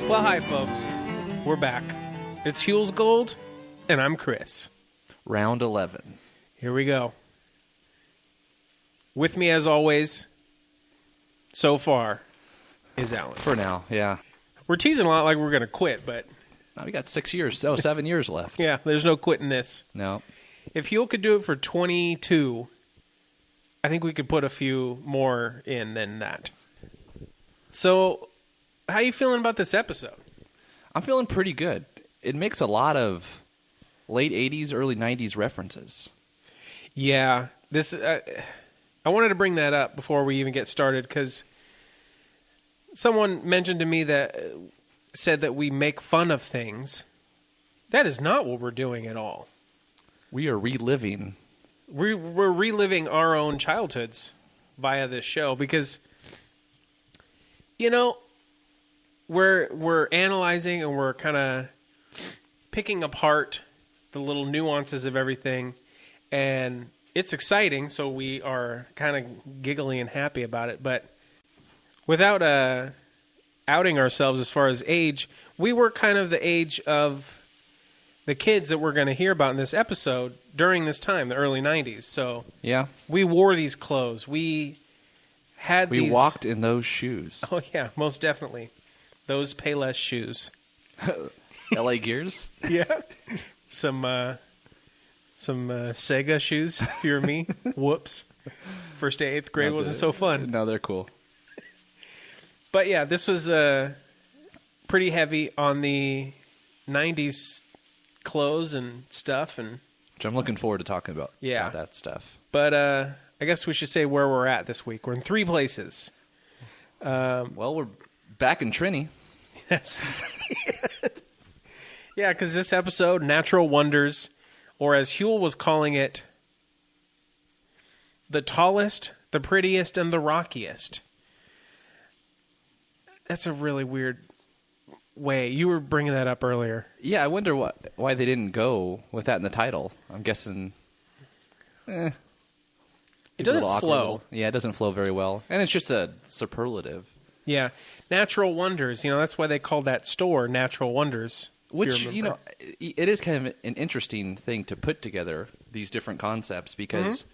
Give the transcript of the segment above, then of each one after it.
Well, hi, folks. We're back. It's Huell's Gold, and I'm Chris. Round 11. Here we go. With me, as always, so far, is Allan. For now, yeah. We're teasing a lot like we're going to quit, but... We got 7 years left. Yeah, there's no quitting this. No. If Huell could do it for 22, I think we could put a few more in than that. So, how you feeling about this episode? I'm feeling pretty good. It makes a lot of late 80s, early 90s references. Yeah, this... I wanted to bring that up before we even get started, because someone mentioned to me that... said that we make fun of things. That is not what we're doing at all. We are reliving. We're reliving our own childhoods via this show because, you know, we're analyzing and we're kind of picking apart the little nuances of everything, and it's exciting, so we are kind of giggly and happy about it. But without outing ourselves as far as age, we were kind of the age of the kids that we're going to hear about in this episode during this time, the early 90s. So yeah, we wore these clothes. We walked in those shoes. Oh, yeah, most definitely. Those Payless shoes. LA Gears? Yeah. Some Sega shoes, if you're me. Whoops. First to 8th grade wasn't so fun. No, they're cool. But yeah, this was pretty heavy on the 90s clothes and stuff. Which I'm looking forward to talking about, yeah. about that stuff. But I guess we should say where we're at this week. We're in 3 places. Well, we're back in Trini. Yes. Yeah, because this episode, Natural Wonders, or as Huell was calling it, the tallest, the prettiest, and the rockiest. That's a really weird way. You were bringing that up earlier. Yeah, I wonder why they didn't go with that in the title. I'm guessing... It doesn't flow. Yeah, it doesn't flow very well. And it's just a superlative. Yeah. Natural Wonders. You know, that's why they called that store Natural Wonders. Which, you know, it is kind of an interesting thing to put together, these different concepts, because,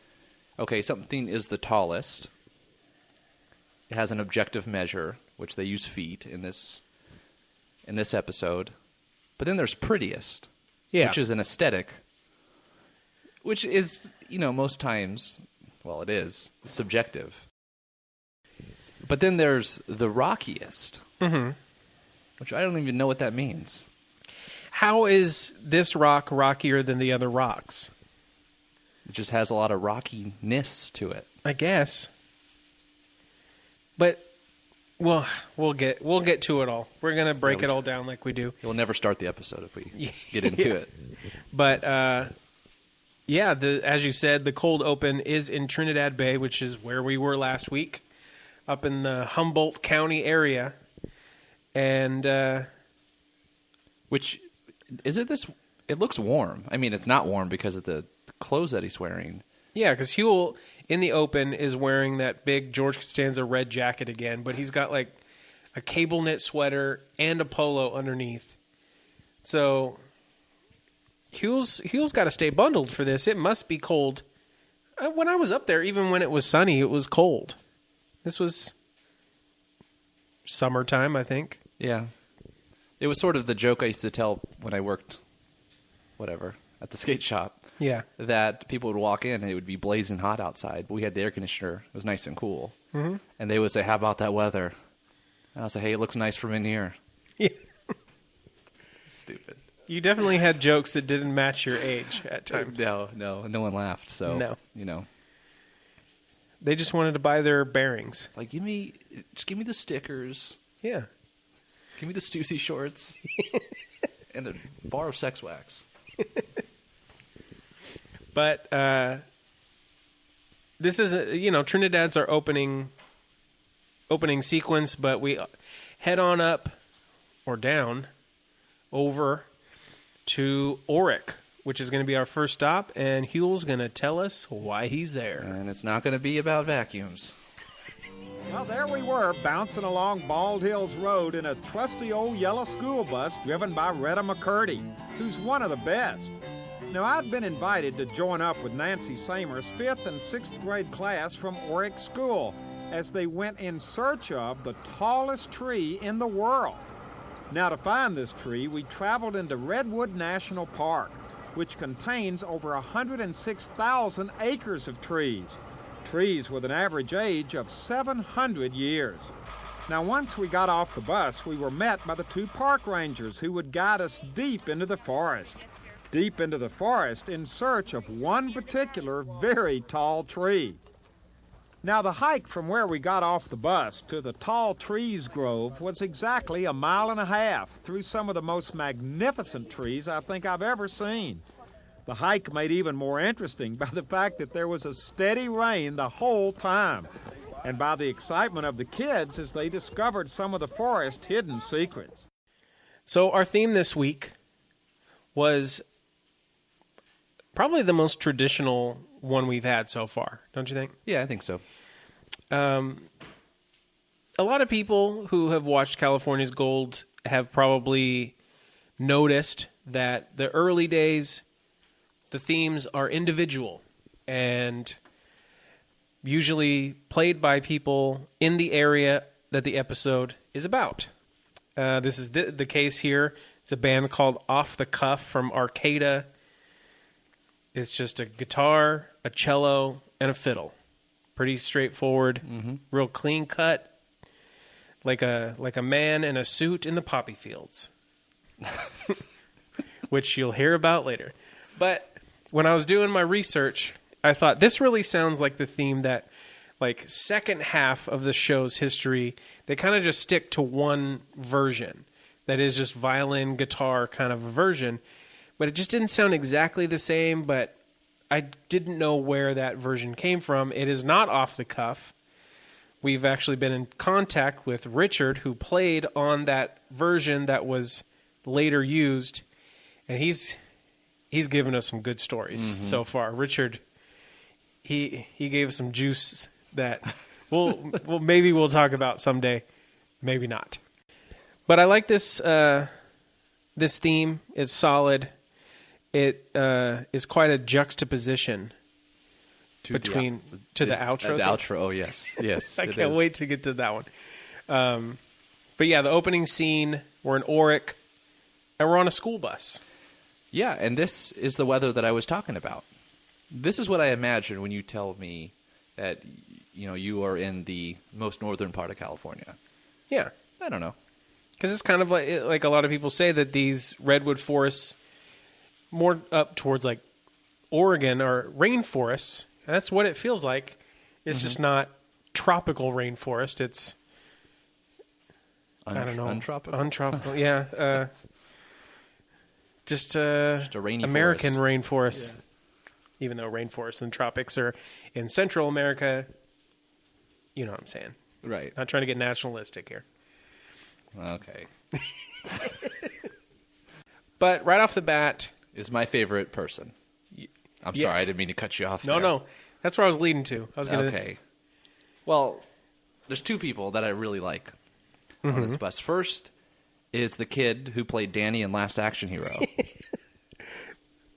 okay, something is the tallest. It has an objective measure, which they use feet in this episode. But then there's prettiest, which is an aesthetic, which is, you know, most times, well, it is subjective. But then there's the rockiest, which I don't even know what that means. How is this rock rockier than the other rocks? It just has a lot of rockiness to it, I guess. But well, we'll get to it all. We're gonna break it all down like we do. We'll never start the episode if we get into it. But yeah, as you said, the cold open is in Trinidad Bay, which is where we were last week, up in the Humboldt County area, and which is it? It looks warm. I mean, it's not warm because of the clothes that he's wearing. Yeah, because Huell in the open is wearing that big George Costanza red jacket again, but he's got like a cable knit sweater and a polo underneath. So Huell's got to stay bundled for this. It must be cold. When I was up there, even when it was sunny, it was cold. This was summertime, I think. Yeah. It was sort of the joke I used to tell when I worked, at the skate shop. Yeah. That people would walk in and it would be blazing hot outside, but we had the air conditioner. It was nice and cool. Mm-hmm. And they would say, "How about that weather?" And I would say, "Hey, it looks nice from in here." Yeah. Stupid. You definitely had jokes that didn't match your age at times. No one laughed. So, no. You know. They just wanted to buy their bearings. Like, give me the stickers. Yeah. Give me the Stussy shorts. And a bar of sex wax. But this is, Trinidad's our opening sequence, but we head on up or down over to Orick, which is going to be our first stop, and Huell's going to tell us why he's there. And it's not going to be about vacuums. Well, there we were, bouncing along Bald Hills Road in a trusty old yellow school bus driven by Retta McCurdy, who's one of the best. Now, I'd been invited to join up with Nancy Samer's 5th and 6th grade class from Orick School as they went in search of the tallest tree in the world. Now, to find this tree, we traveled into Redwood National Park, which contains over 106,000 acres of trees. Trees with an average age of 700 years. Now, once we got off the bus, we were met by the 2 park rangers who would guide us deep into the forest. Deep into the forest in search of one particular very tall tree. Now, the hike from where we got off the bus to the tall trees grove was exactly 1.5 miles through some of the most magnificent trees I think I've ever seen. The hike made even more interesting by the fact that there was a steady rain the whole time, and by the excitement of the kids as they discovered some of the forest's hidden secrets. So our theme this week was probably the most traditional one we've had so far, don't you think? Yeah, I think so. A lot of people who have watched California's Gold have probably noticed that the early days, the themes are individual and usually played by people in the area that the episode is about. This is the case here. It's a band called Off the Cuff from Arcata. It's just a guitar, a cello, and a fiddle. Pretty straightforward, real clean cut, like a man in a suit in the poppy fields, which you'll hear about later. But when I was doing my research, I thought this really sounds like the theme that, like, second half of the show's history, they kind of just stick to one version that is just violin, guitar kind of a version. But it just didn't sound exactly the same, but I didn't know where that version came from. It is not Off the Cuff. We've actually been in contact with Richard, who played on that version that was later used, and he's given us some good stories so far. Richard, he gave us some juice that maybe we'll talk about someday, maybe not. But I like this this theme. It's solid. It is quite a juxtaposition to the outro. The outro, oh yes. I can't wait to get to that one. But yeah, the opening scene, we're in Orick, and we're on a school bus. Yeah, and this is the weather that I was talking about. This is what I imagine when you tell me that you are in the most northern part of California. Yeah. I don't know. Because it's kind of like a lot of people say that these redwood forests, more up towards like Oregon, are rainforests. And that's what it feels like. It's just not tropical rainforest. It's I don't know, untropical. Yeah, just a rainy American rainforest. Yeah. Even though rainforests and tropics are in Central America, you know what I'm saying, right? Not trying to get nationalistic here. Okay. But right off the bat, is my favorite person. I'm sorry, I didn't mean to cut you off. No, that's where I was leading to. Okay. Well, there's 2 people that I really like on this bus. First is the kid who played Danny in Last Action Hero.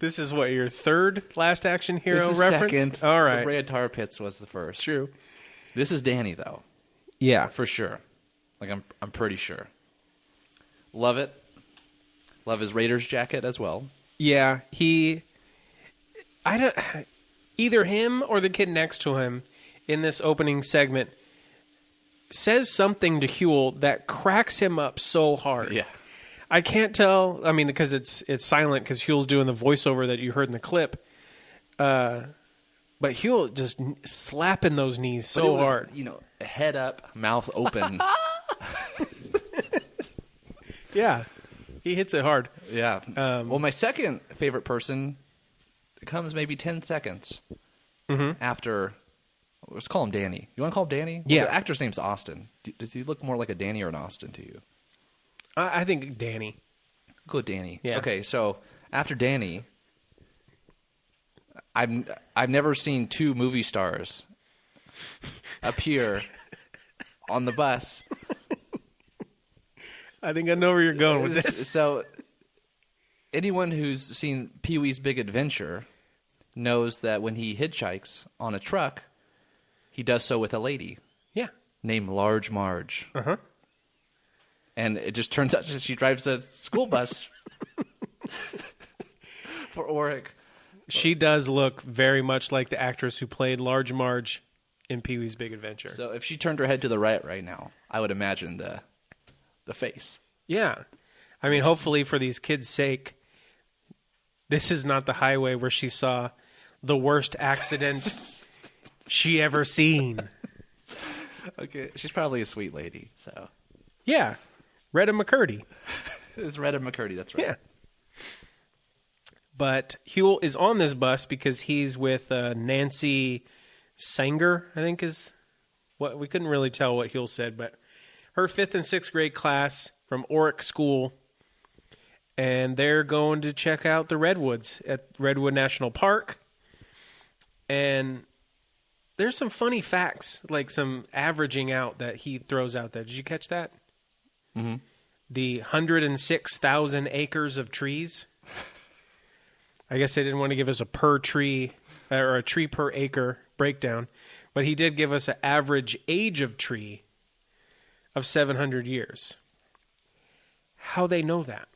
This is what, your third Last Action Hero this is reference? Second. All right. The Red Tar Pits was the first. True. This is Danny, though. Yeah, for sure. Like I'm pretty sure. Love it. Love his Raiders jacket as well. Yeah, either him or the kid next to him in this opening segment says something to Huell that cracks him up so hard. Yeah. I can't tell. I mean, because it's silent because Huell's doing the voiceover that you heard in the clip. But Huell just slapping those knees so hard. Head up, mouth open. Yeah. He hits it hard. Yeah. Well, my second favorite person comes maybe 10 seconds after. Let's call him Danny. You want to call him Danny? Yeah. Well, the actor's name's Austin. Does he look more like a Danny or an Austin to you? I think Danny. Go with Danny. Yeah. Okay, so after Danny, I've never seen 2 movie stars appear on the bus. I think I know where you're going with this. So anyone who's seen Pee-wee's Big Adventure knows that when he hitchhikes on a truck, he does so with a lady Yeah. named Large Marge. Uh-huh. And it just turns out she drives a school bus for Orick. She does look very much like the actress who played Large Marge in Pee-wee's Big Adventure. So if she turned her head to the right now, I would imagine the face. Yeah. I mean, hopefully for these kids' sake, this is not the highway where she saw the worst accident she ever seen. Okay, she's probably a sweet lady. So Yeah. Retta McCurdy. it's Retta McCurdy. That's right. Yeah. But Huell is on this bus because he's with Nancy Sanger, I think is what we couldn't really tell what Huell said, but her 5th and 6th grade class from Orick School, and they're going to check out the redwoods at Redwood National Park. And there's some funny facts, like some averaging out that he throws out there. Did you catch that? Mm-hmm. The 106,000 acres of trees. I guess they didn't want to give us a per tree or a tree per acre breakdown, but he did give us an average age of tree of 700 years. How they know that?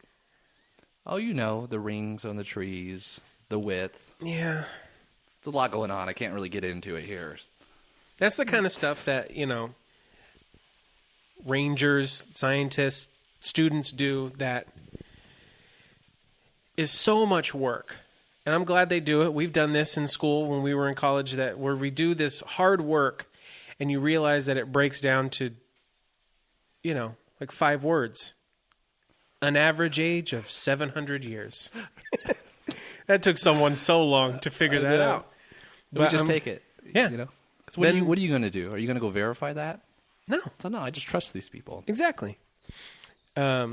Oh, you know, the rings on the trees, the width. Yeah. It's a lot going on. I can't really get into it here. That's the kind of stuff that, rangers, scientists, students do that is so much work. And I'm glad they do it. We've done this in school when we were in college, that where we do this hard work and you realize that it breaks down to, like 5 words. An average age of 700 years. That took someone so long to figure that out. But we just take it. Yeah. So what are you going to do? Are you going to go verify that? No. So no, I just trust these people. Exactly. But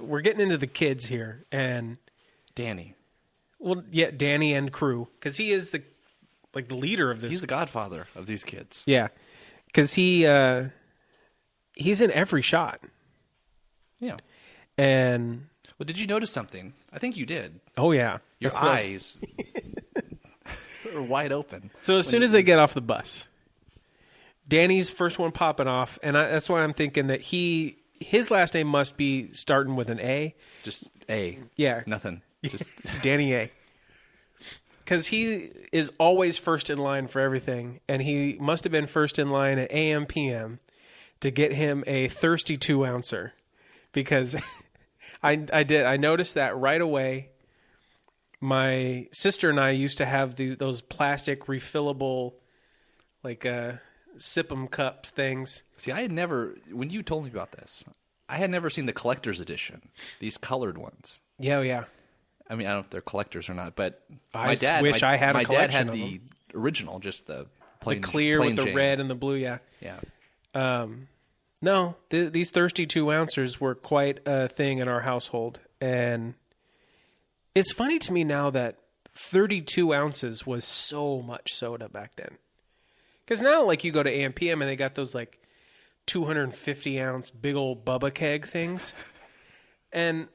we're getting into the kids here, and Danny. well, yeah, Danny and crew, because he is the leader of this. He's the godfather of these kids. Yeah, because he's in every shot. Yeah. And well, did you notice something? I think you did. oh yeah, Your eyes are wide open. So as soon as they get off the bus, Danny's first one popping off, and that's why I'm thinking that his last name must be starting with an A. Just A. Yeah. Nothing. Just Danny A. Because he is always first in line for everything, and he must have been first in line at AM PM to get him a thirsty 2-ouncer, because I noticed that right away. My sister and I used to have those plastic refillable, sip-em cups things. See, I had never, when you told me about this, I had never seen the collector's edition, these colored ones. Yeah, yeah. I mean, I don't know if they're collectors or not, but I wish I had a collection my dad had of the original, just the plain, the clear plain with the Jane. red and the blue, yeah. Yeah. No, these thirsty 2-ouncers were quite a thing in our household. And it's funny to me now that 32 ounces was so much soda back then. Because now, you go to AMPM and they got those, 250-ounce big old Bubba keg things. And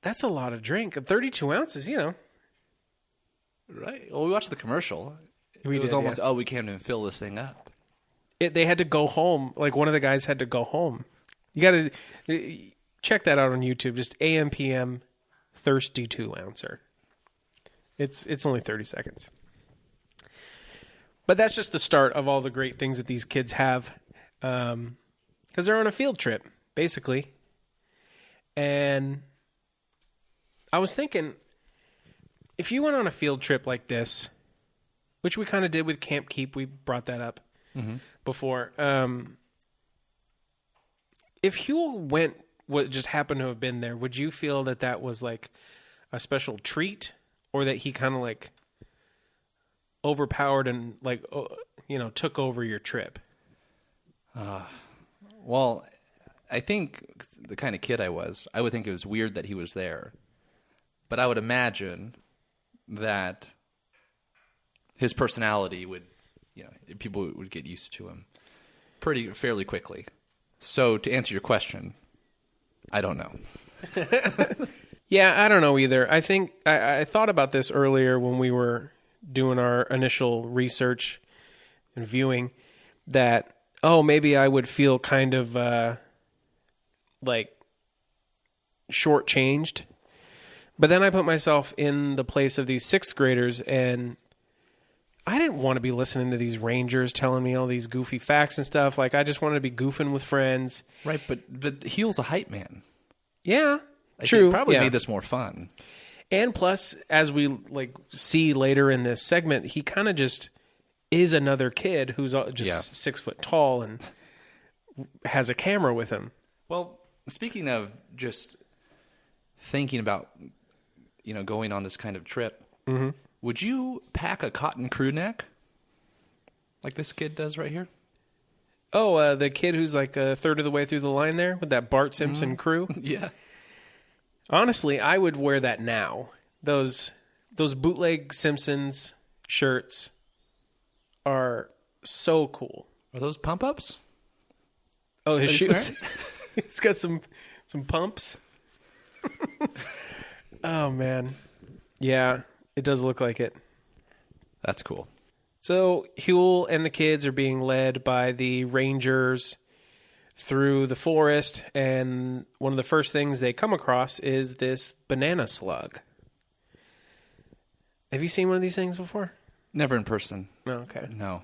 that's a lot of drink. 32 ounces, Right. Well, we watched the commercial. It was did, almost, yeah. we can't even fill this thing up. They had to go home. One of the guys had to go home. You got to check that out on YouTube. Just AMPM thirsty 2-ouncer. It's only 30 seconds. But that's just the start of all the great things that these kids have, because they're on a field trip, basically. And I was thinking, if you went on a field trip like this, which we kind of did with Camp Keep, we brought that up before. If Huell just happened to have been there, would you feel that was a special treat, or that he kind of overpowered and took over your trip? Well, I think the kind of kid I would think it was weird that he was there. But I would imagine that his personality would people would get used to him fairly quickly. So to answer your question, I don't know. Yeah, I don't know either. I think I thought about this earlier when we were doing our initial research and viewing that, maybe I would feel kind of like shortchanged. But then I put myself in the place of these 6th graders, and I didn't want to be listening to these rangers telling me all these goofy facts and stuff. Like, I just wanted to be goofing with friends. Right, but Huell's a hype man. Yeah, true. It probably made this more fun. And plus, as we see later in this segment, he kind of just is another kid who's just 6 foot tall and has a camera with him. Well, speaking of just thinking about, going on this kind of trip, would you pack a cotton crew neck like this kid does right here? Oh, the kid who's like a third of the way through the line there with that Bart Simpson crew? Yeah. Honestly, I would wear that now. Those bootleg Simpsons shirts are so cool. Are those pump-ups? Oh, his shoes. He's got some pumps. Oh, man. Yeah, it does look like it. That's cool. So Huell and the kids are being led by the rangers through the forest, and one of the first things they come across is this banana slug. Have you seen one of these things before? Never in person. Oh, okay. No.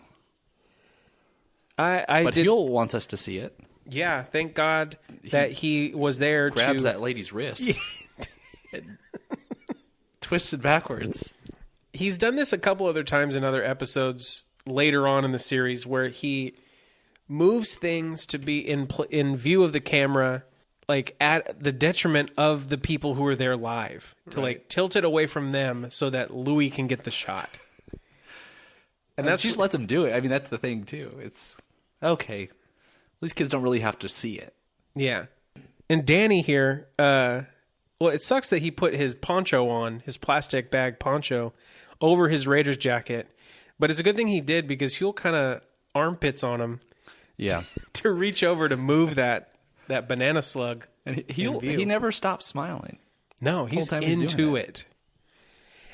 But Huell wants us to see it. Yeah, thank God that he was there. Grabs that lady's wrist. Twists it backwards. He's done this a couple other times in other episodes later on in the series where he moves things to be in view of the camera, like at the detriment of the people who are there live, to like tilt it away from them so that Louis can get the shot. And she just lets him do it. I mean, that's the thing too. It's okay. These kids don't really have to see it. Yeah. And Danny here, well, it sucks that he put his poncho on, his plastic bag poncho, over his Raiders jacket. But it's a good thing he did because Huell kind of armpits on him. Yeah. To reach over to move that banana slug. And he never stops smiling. No, he's into it.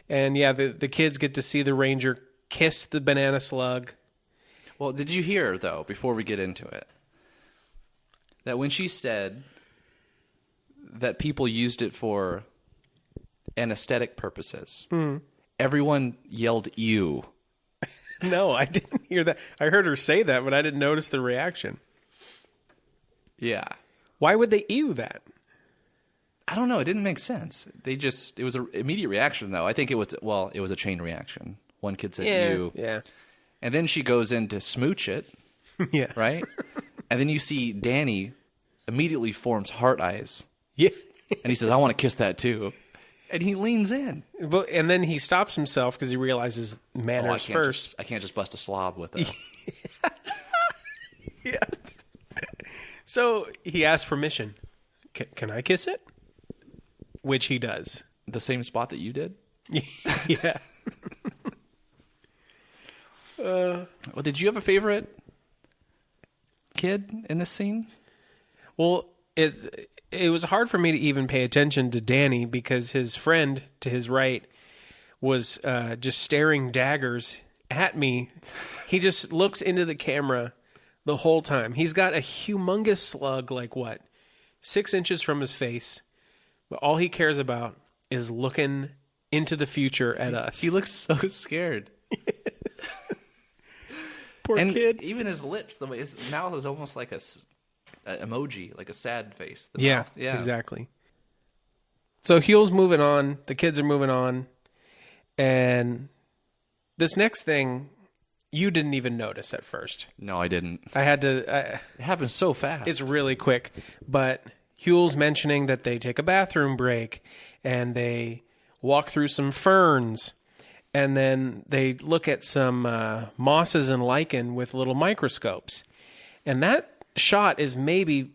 And yeah, the kids get to see the ranger kiss the banana slug. Well, did you hear, though, before we get into it, that when she said that people used it for anesthetic purposes, everyone yelled, "Ew." No, I didn't hear that. I heard her say that, but I didn't notice the reaction. Yeah. Why would they ew that? I don't know. It didn't make sense. It was an immediate reaction, though. I think it was a chain reaction. One kid said, "Ew." Yeah. And then she goes in to smooch it. Yeah. Right? And then you see Danny immediately forms heart eyes. Yeah. And he says, "I want to kiss that too." And he leans in. And then he stops himself because he realizes manners first. I can't just bust a slob with it. Yeah. So he asks permission. Can I kiss it? Which he does. The same spot that you did? Yeah. Well, did you have a favorite kid in this scene? Well, it was hard for me to even pay attention to Danny because his friend to his right was just staring daggers at me. He just looks into the camera the whole time. He's got a humongous slug, 6 inches from his face. But all he cares about is looking into the future at us. He looks so scared. Poor kid. Even his lips, his mouth is almost like a emoji, like a sad face. Yeah, mouth. Yeah, exactly. So Huell's moving on. The kids are moving on. And this next thing, you didn't even notice at first. No, I didn't. I had to... it happens so fast. It's really quick. But Huell's mentioning that they take a bathroom break and they walk through some ferns. And then they look at some mosses and lichen with little microscopes. And that shot is maybe,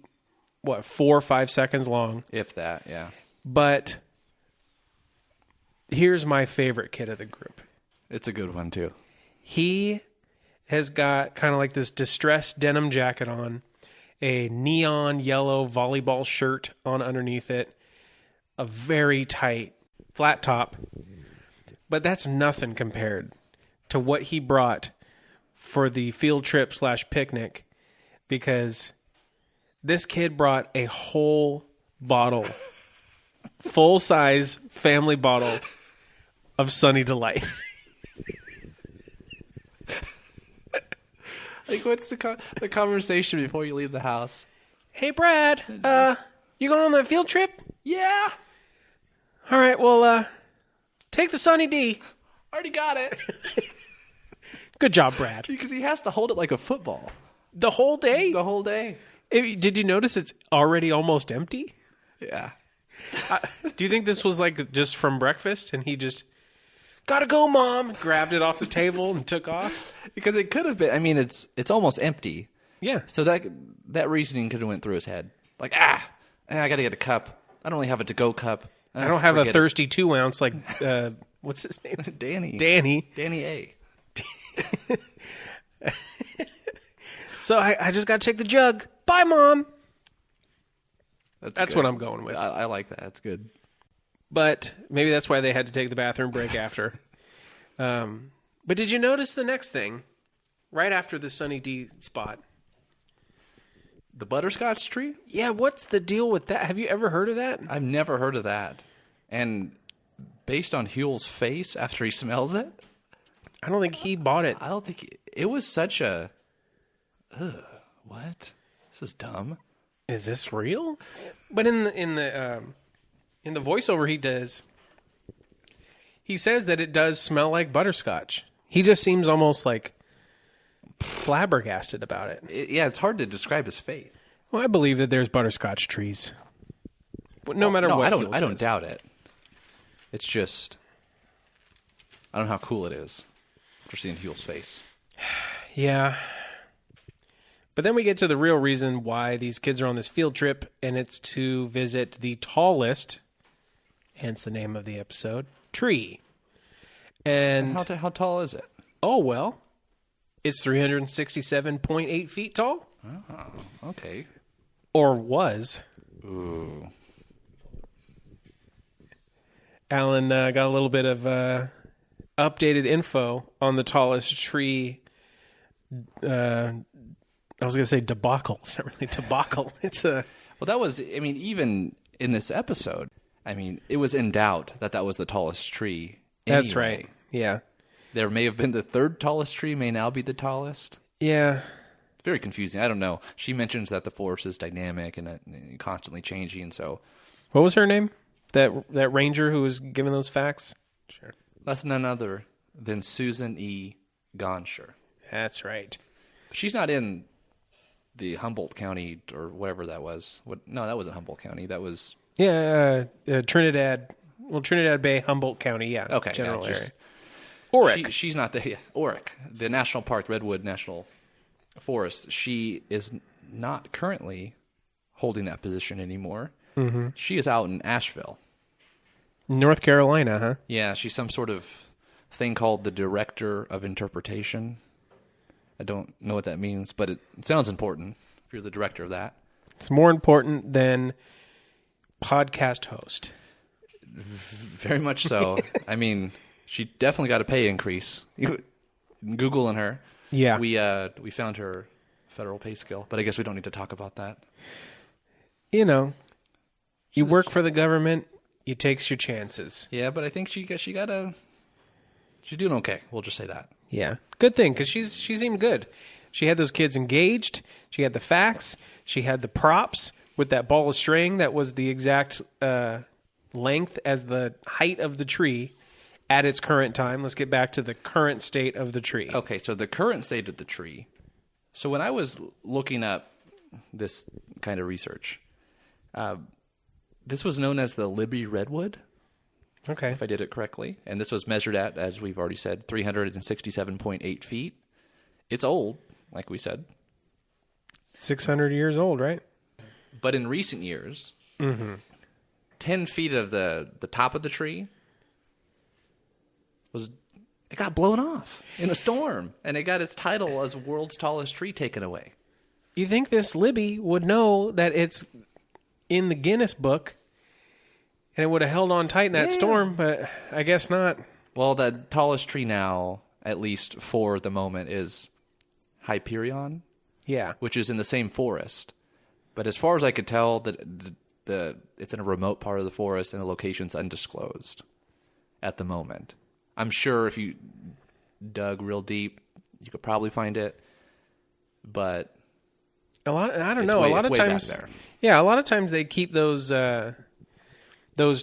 4 or 5 seconds long. If that, yeah. But here's my favorite kid of the group. It's a good one, too. He has got kind of like this distressed denim jacket on, a neon yellow volleyball shirt on underneath it, a very tight flat top. But that's nothing compared to what he brought for the field trip / picnic, because this kid brought a whole bottle, full-size family bottle of Sunny Delight. Like, what's the conversation before you leave the house? Hey, Brad, you going on that field trip? Yeah. All right, well, take the Sunny D. Already got it. Good job, Brad. Because he has to hold it like a football. The whole day? The whole day. Did you notice it's already almost empty? Yeah. Do you think this was like just from breakfast and he just, gotta go, Mom, grabbed it off the table and took off? Because it could have been, I mean, it's almost empty. Yeah. So that reasoning could have went through his head. Like, I got to get a cup. I don't really have a to-go cup. I don't have a thirsty 2 ounce like, what's his name? Danny. Danny A. So I just got to take the jug. Bye, Mom. That's what I'm going with. I like that. That's good. But maybe that's why they had to take the bathroom break after. But did you notice the next thing? Right after the Sunny D spot. The butterscotch tree? Yeah, what's the deal with that? Have you ever heard of that? I've never heard of that. And based on Huell's face after he smells it, I don't think he bought it. I don't think it was such a... what? This is dumb. Is this real? But in the voiceover he says that it does smell like butterscotch. He just seems almost like flabbergasted about it. It's hard to describe his face. Well, I believe that there's butterscotch trees. No matter what. I don't doubt it. It's just, I don't know how cool it is after seeing Huell's face. Yeah. But then we get to the real reason why these kids are on this field trip, and it's to visit the tallest, hence the name of the episode, tree. And how tall is it? Oh, well, it's 367.8 feet tall. Oh, okay. Or was. Ooh. Allan got a little bit of updated info on the tallest tree. I was going to say debacle. It's not really debacle. It's a... Well, that was, I mean, even in this episode, I mean, it was in doubt that was the tallest tree. Anyway. That's right. Yeah. There may have been the third tallest tree, may now be the tallest. Yeah. It's very confusing. I don't know. She mentions that the forest is dynamic and constantly changing, so... What was her name? That ranger who was giving those facts? Sure. That's none other than Susan E. Gonsher. That's right. She's not in the Humboldt County or whatever that was. No, that wasn't Humboldt County. That was... Yeah, Trinidad. Well, Trinidad Bay, Humboldt County, yeah. Okay. General area. Orick. She's not the... Yeah, Orick, the National Park, Redwood National Forest. She is not currently holding that position anymore. Mm-hmm. She is out in Asheville. North Carolina, huh? Yeah, she's some sort of thing called the Director of Interpretation. I don't know what that means, but it sounds important if you're the director of that. It's more important than podcast host. Very much so. I mean, she definitely got a pay increase. Googling her. Yeah. We found her federal pay scale, but I guess we don't need to talk about that. You know, you work for the government, you takes your chances. Yeah, but I think she's doing okay. We'll just say that. Yeah. Good thing, because she seemed good. She had those kids engaged. She had the facts. She had the props with that ball of string that was the exact length as the height of the tree at its current time. Let's get back to the current state of the tree. Okay, so the current state of the tree. So when I was looking up this kind of research, this was known as the Libby Redwood. Okay. If I did it correctly. And this was measured at, as we've already said, 367.8 feet. It's old, like we said. 600 years old, right? But in recent years, 10 feet of the top of the tree It got blown off in a storm, and it got its title as world's tallest tree taken away. You think this Libby would know that it's in the Guinness book, and it would have held on tight in that storm, but I guess not. Well, the tallest tree now, at least for the moment, is Hyperion. Yeah. Which is in the same forest. But as far as I could tell, it's in a remote part of the forest, and the location's undisclosed at the moment. I'm sure if you dug real deep, you could probably find it. But I don't know. A lot of times, yeah, a lot of times they keep those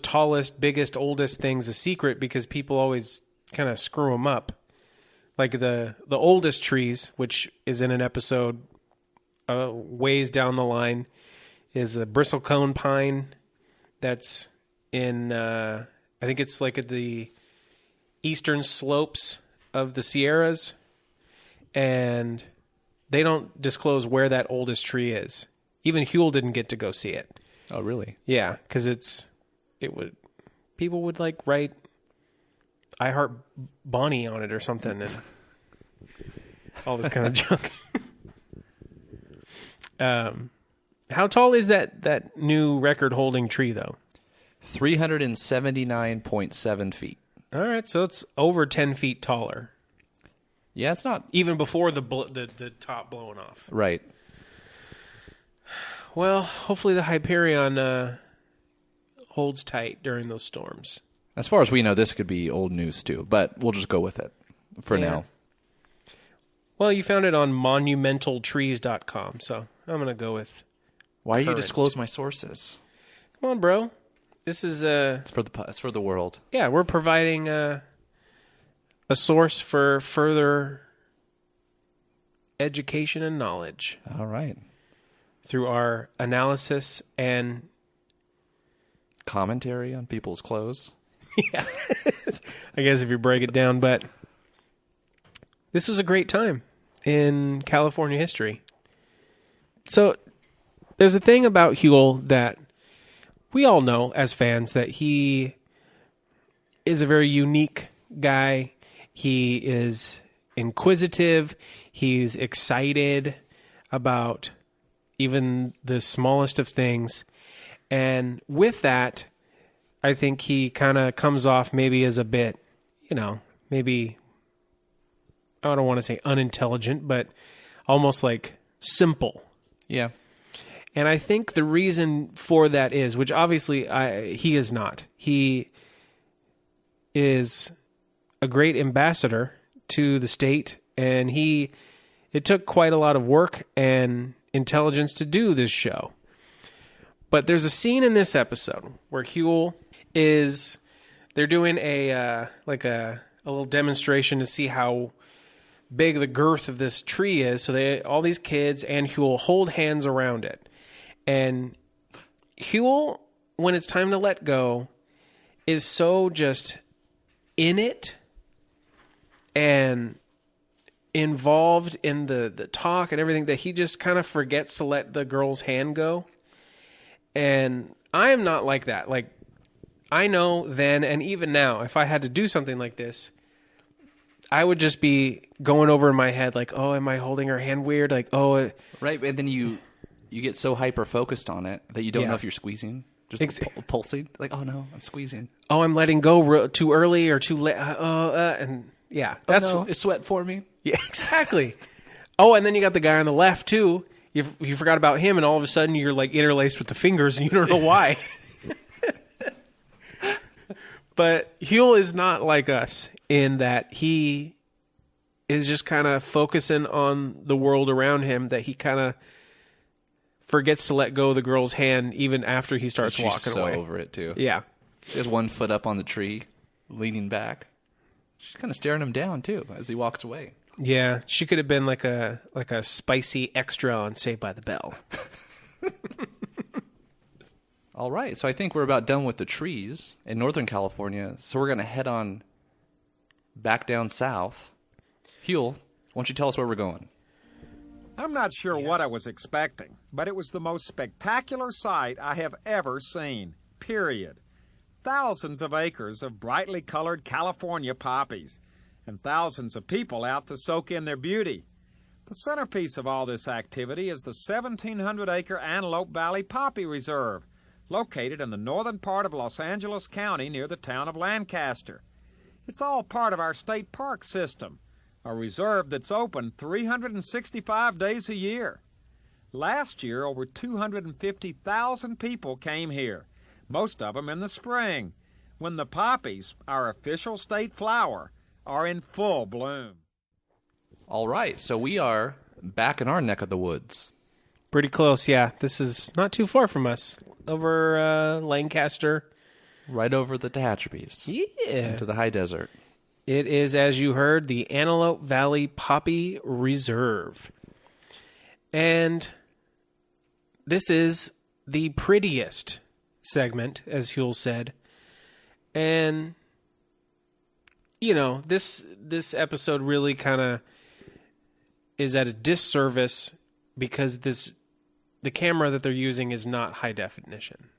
tallest, biggest, oldest things a secret because people always kind of screw them up. Like the oldest trees, which is in an episode ways down the line, is a bristlecone pine that's in, I think it's like at the eastern slopes of the Sierras, and they don't disclose where that oldest tree is. Even Huell didn't get to go see it. Oh, really? Yeah, because people would like write I Heart Bonnie on it or something, and all this kind of junk. How tall is that new record-holding tree, though? 379.7 feet. All right, so it's over 10 feet taller. Yeah, it's not even before the top blowing off. Right. Well, hopefully the Hyperion holds tight during those storms. As far as we know, this could be old news too, but we'll just go with it for now. Well, you found it on monumentaltrees.com, so I'm going to go with Why do you disclose my sources? Come on, bro. This is it's for the world. Yeah, we're providing a source for further education and knowledge. All right. Through our analysis and commentary on people's clothes. Yeah. I guess if you break it down, but this was a great time in California history. So there's a thing about Huell that we all know as fans, that he is a very unique guy. He is inquisitive. He's excited about even the smallest of things. And with that, I think he kind of comes off maybe as a bit, maybe, I don't want to say unintelligent, but almost like simple. Yeah. And I think the reason for that is, which obviously he is not. He is a great ambassador to the state, and it took quite a lot of work and intelligence to do this show. But there's a scene in this episode where Huell they're doing a little demonstration to see how big the girth of this tree is. So all these kids and Huell hold hands around it. And Huell, when it's time to let go, is so just in it and involved in the talk and everything that he just kind of forgets to let the girl's hand go. And I am not like that. Like, I know then and even now, if I had to do something like this, I would just be going over in my head like, oh, am I holding her hand weird? Like, oh. Right, and then you get so hyper-focused on it that you don't know if you're squeezing. Just pulsing. Like, oh, no, I'm squeezing. Oh, I'm letting go too early or too late. And yeah. It's sweat for me. Yeah, exactly. Oh, and then you got the guy on the left, too. You forgot about him, and all of a sudden you're like interlaced with the fingers, and you don't know why. But Huell is not like us in that he is just kind of focusing on the world around him, that he kind of forgets to let go of the girl's hand even after he starts walking away. She's so over it, too. Yeah. He has 1 foot up on the tree, leaning back. She's kind of staring him down, too, as he walks away. Yeah, she could have been like a spicy extra on Saved by the Bell. All right, so I think we're about done with the trees in Northern California, so we're going to head on back down south. Huell, why don't you tell us where we're going? I'm not sure what I was expecting, but it was the most spectacular sight I have ever seen, period. Thousands of acres of brightly colored California poppies. and thousands of people out to soak in their beauty. The centerpiece of all this activity is the 1,700-acre Antelope Valley Poppy Reserve, located in the northern part of Los Angeles County near the town of Lancaster. It's all part of our state park system, a reserve that's open 365 days a year. Last year, over 250,000 people came here, most of them in the spring, when the poppies, our official state flower, are in full bloom. All right, so we are back in our neck of the woods. Pretty close, yeah. This is not too far from us. Over Lancaster. Right over the Tehachapi's. Yeah. Into the high desert. It is, as you heard, the Antelope Valley Poppy Reserve. And this is the prettiest segment, as Huell said. And, you know, this episode really kind of is at a disservice because the camera that they're using is not high definition.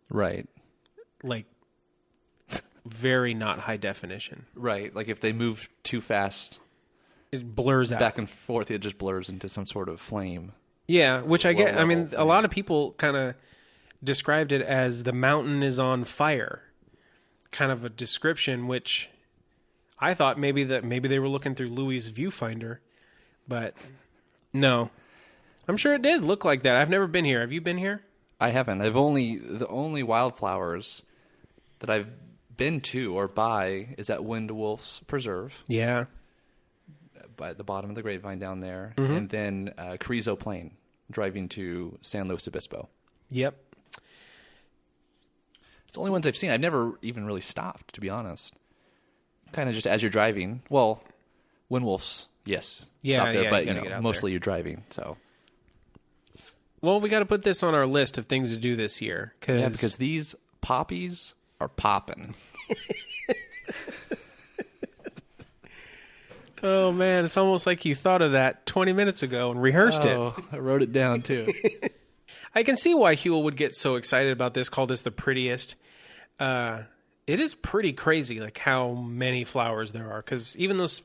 Right. Like, very not high definition. Right. Like if they move too fast, it blurs out. Back and forth, it just blurs into some sort of flame. Yeah, which I get. I mean, flame. a lot of people kind of described it as the mountain is on fire. Kind of a description, which I thought maybe they were looking through Louis' viewfinder, but no. I'm sure it did look like that. I've never been here. Have you been here? I haven't. The only wildflowers that I've been to or by is at Windwolf's Preserve. Yeah. By the bottom of the grapevine down there. Mm-hmm. And then Carrizo Plain, driving to San Luis Obispo. Yep. It's the only ones I've seen. I've never even really stopped, to be honest. Kind of just as you're driving. Well, Windwolf's, yes. Yeah, stop there, yeah, but you gotta get out mostly there. you're driving, so. Well, we got to put this on our list of things to do this year. Yeah, because these poppies are popping. Oh, man, it's almost like you thought of that 20 minutes ago and rehearsed it. I wrote it down, too. I can see why Huell would get so excited about this, call this the prettiest. It is pretty crazy, like how many flowers there are. Because even those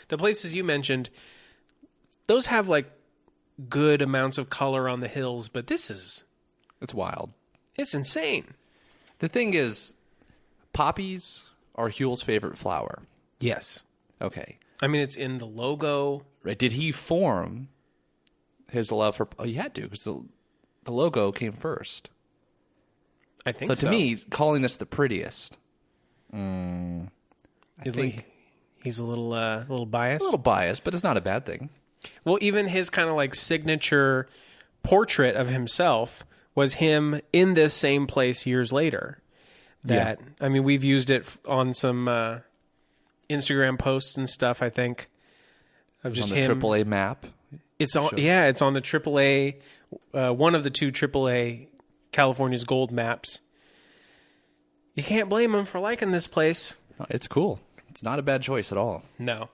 the places you mentioned, those have like good amounts of color on the hills, but this is... It's wild. It's insane. The thing is, poppies are Huell's favorite flower. Yes. Okay. I mean, it's in the logo. Right. Did he form his love for... Oh, he had to, because the logo came first. I think so. So to me, calling this the prettiest, I think he's a little biased. a little biased, but it's not a bad thing. Well, even his kind of like signature portrait of himself was him in this same place years later. That I mean, we've used it on some Instagram posts and stuff. I think of just on the him. AAA map. It's on. Yeah, it's on the AAA. One of the two AAA California's Gold maps. You can't blame him for liking this place. It's cool. It's not a bad choice at all. No.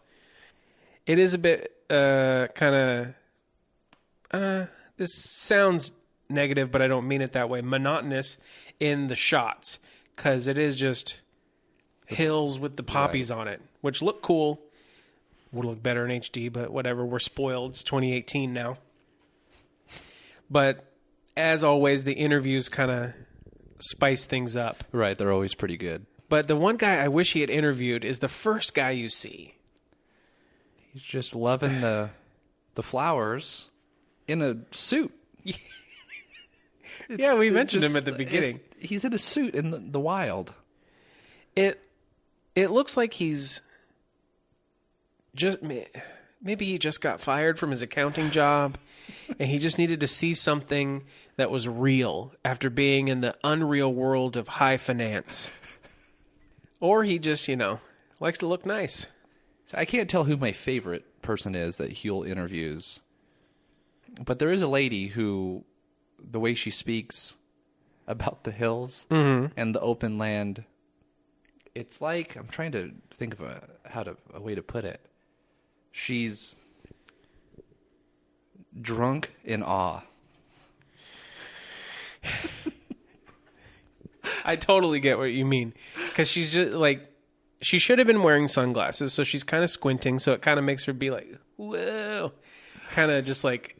It is a bit kind of... this sounds negative, but I don't mean it that way. Monotonous in the shots. Because it is just hills with the poppies on it. Which look cool. Would look better in HD, but whatever. We're spoiled. It's 2018 now. But as always, the interviews kind of spice things up. Right. They're always pretty good. But the one guy I wish he had interviewed is the first guy you see. He's just loving the flowers in a suit. Yeah, we mentioned him at the beginning. He's in a suit in the wild. It looks like he's just... Maybe he just got fired from his accounting job and he just needed to see something that was real after being in the unreal world of high finance. Or he just, likes to look nice. So I can't tell who my favorite person is that Huell interviews. But there is a lady who, the way she speaks about the hills and the open land, it's like, I'm trying to think of a way to put it. She's drunk in awe. I totally get what you mean. Because she's just like, she should have been wearing sunglasses, so she's kind of squinting, so it kind of makes her be like, whoa, kind of just like